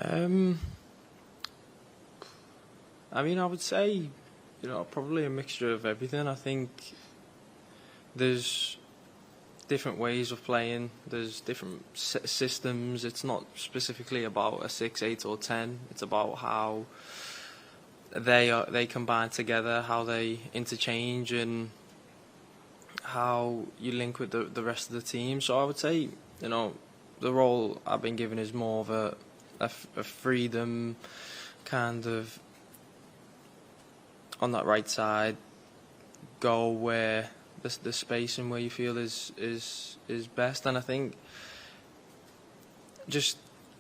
Um, I mean, I would say, probably a mixture of everything. I think there's different ways of playing. There's different systems. It's not specifically about a 6, 8, or 10. It's about how they combine together, how they interchange, and how you link with the rest of the team. So I would say, the role I've been given is more of a freedom, kind of on that right side, go where the space and where you feel is best. And I think just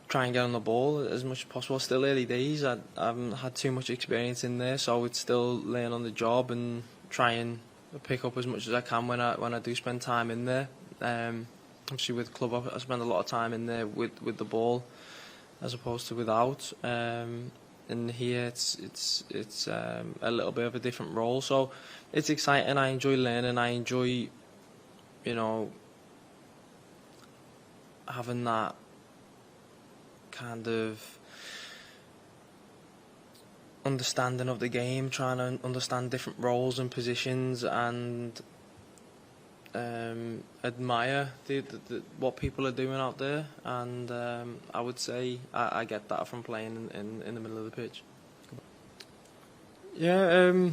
try and get on the ball as much as possible. Still early days. I haven't had too much experience in there, so I would still learn on the job and try and pick up as much as I can when I do spend time in there. Obviously with the club, I spend a lot of time in there with the ball as opposed to without. And here it's a little bit of a different role, so it's exciting. I enjoy learning. I enjoy, having that kind of understanding of the game, trying to understand different roles and positions, and admire what people are doing out there. And I would say I get that from playing in the middle of the pitch. Yeah,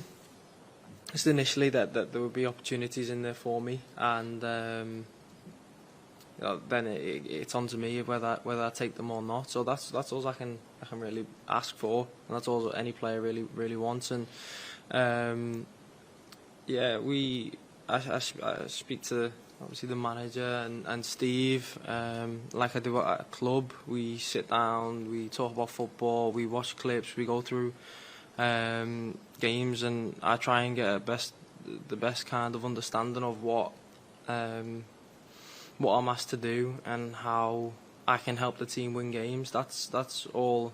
just initially that there would be opportunities in there for me, and then it's on to me whether I take them or not. So that's all I can really ask for, and that's all any player really wants. And I speak to obviously the manager and Steve, like I do at a club. We sit down, we talk about football, we watch clips, we go through games, and I try and get the best kind of understanding of what I'm asked to do and how I can help the team win games. That's all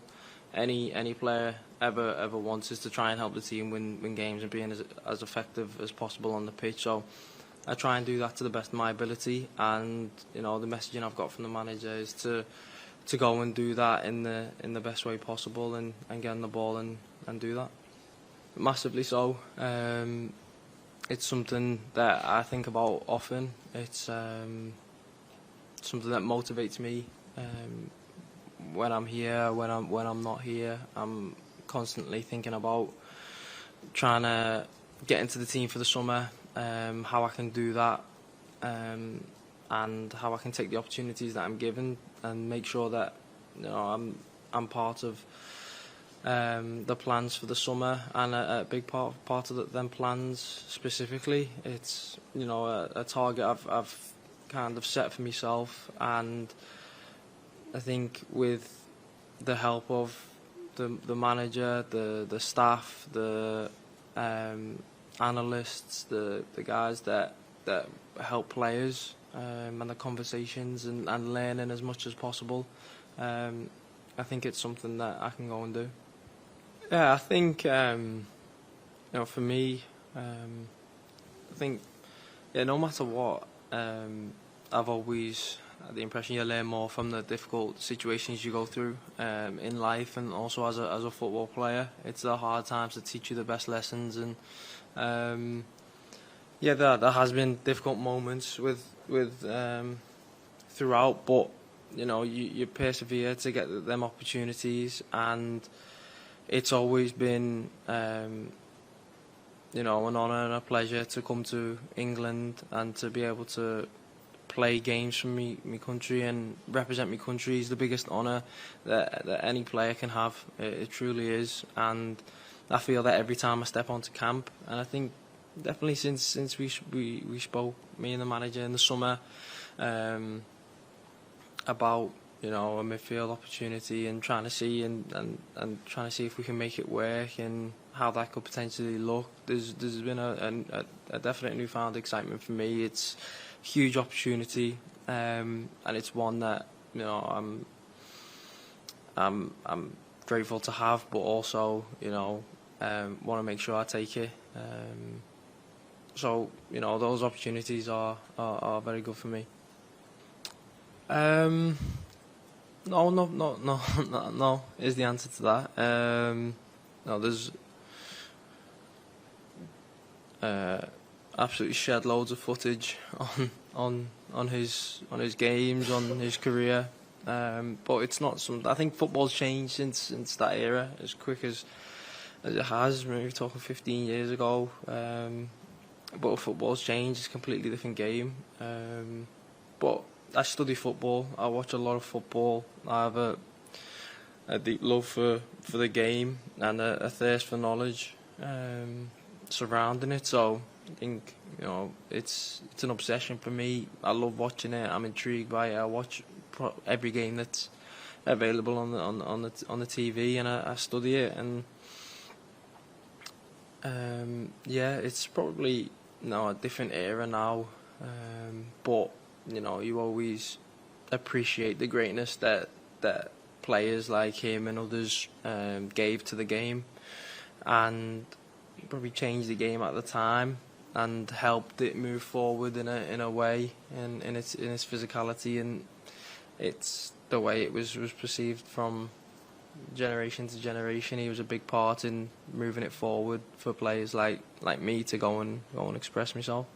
any player ever wants, is to try and help the team win games and being as effective as possible on the pitch. So I try and do that to the best of my ability, and the messaging I've got from the manager is to go and do that in the best way possible, and get on the ball and do that. Massively so. It's something that I think about often. It's something that motivates me when I'm here, when I'm not here. I'm constantly thinking about trying to get into the team for the summer, how I can do that, and how I can take the opportunities that I'm given and make sure that I'm part of the plans for the summer. And a big part of them plans specifically, it's a target I've kind of set for myself, and I think with the help of the manager, the staff, the analysts, the guys that help players, and the conversations and learning as much as possible, I think it's something that I can go and do. Yeah, I think for me, I think no matter what, I've always had the impression you learn more from the difficult situations you go through in life, and also as a football player. It's the hard times that teach you the best lessons, and there has been difficult moments with throughout, but you persevere to get them opportunities, and it's always been an honour and a pleasure to come to England and to be able to play games for me country and represent my country. Is the biggest honour that any player can have. It truly is, and I feel that every time I step onto camp. And I think definitely since we spoke, me and the manager in the summer, about a midfield opportunity, and trying to see and trying to see if we can make it work and how that could potentially look. There's been a definite newfound excitement for me. It's a huge opportunity, and it's one that I'm grateful to have, but also want to make sure I take it. So those opportunities are very good for me. No, no, no, no, no, no is the answer to that. No, there's absolutely shed loads of footage on his games, on his career. But it's not some. I think football's changed since that era as quick as it has. Maybe we're talking 15 years ago. But football's changed. It's a completely different game. But I study football. I watch a lot of football. I have a deep love for the game and a thirst for knowledge surrounding it. So I think it's an obsession for me. I love watching it. I'm intrigued by it. I watch every game that's available on the TV, and I study it. And yeah, it's probably a different era now, but you always appreciate the greatness that players like him and others gave to the game, and probably changed the game at the time and helped it move forward in a way, in its physicality, and it's the way it was perceived from generation to generation. He was a big part in moving it forward for players like me to go and express myself.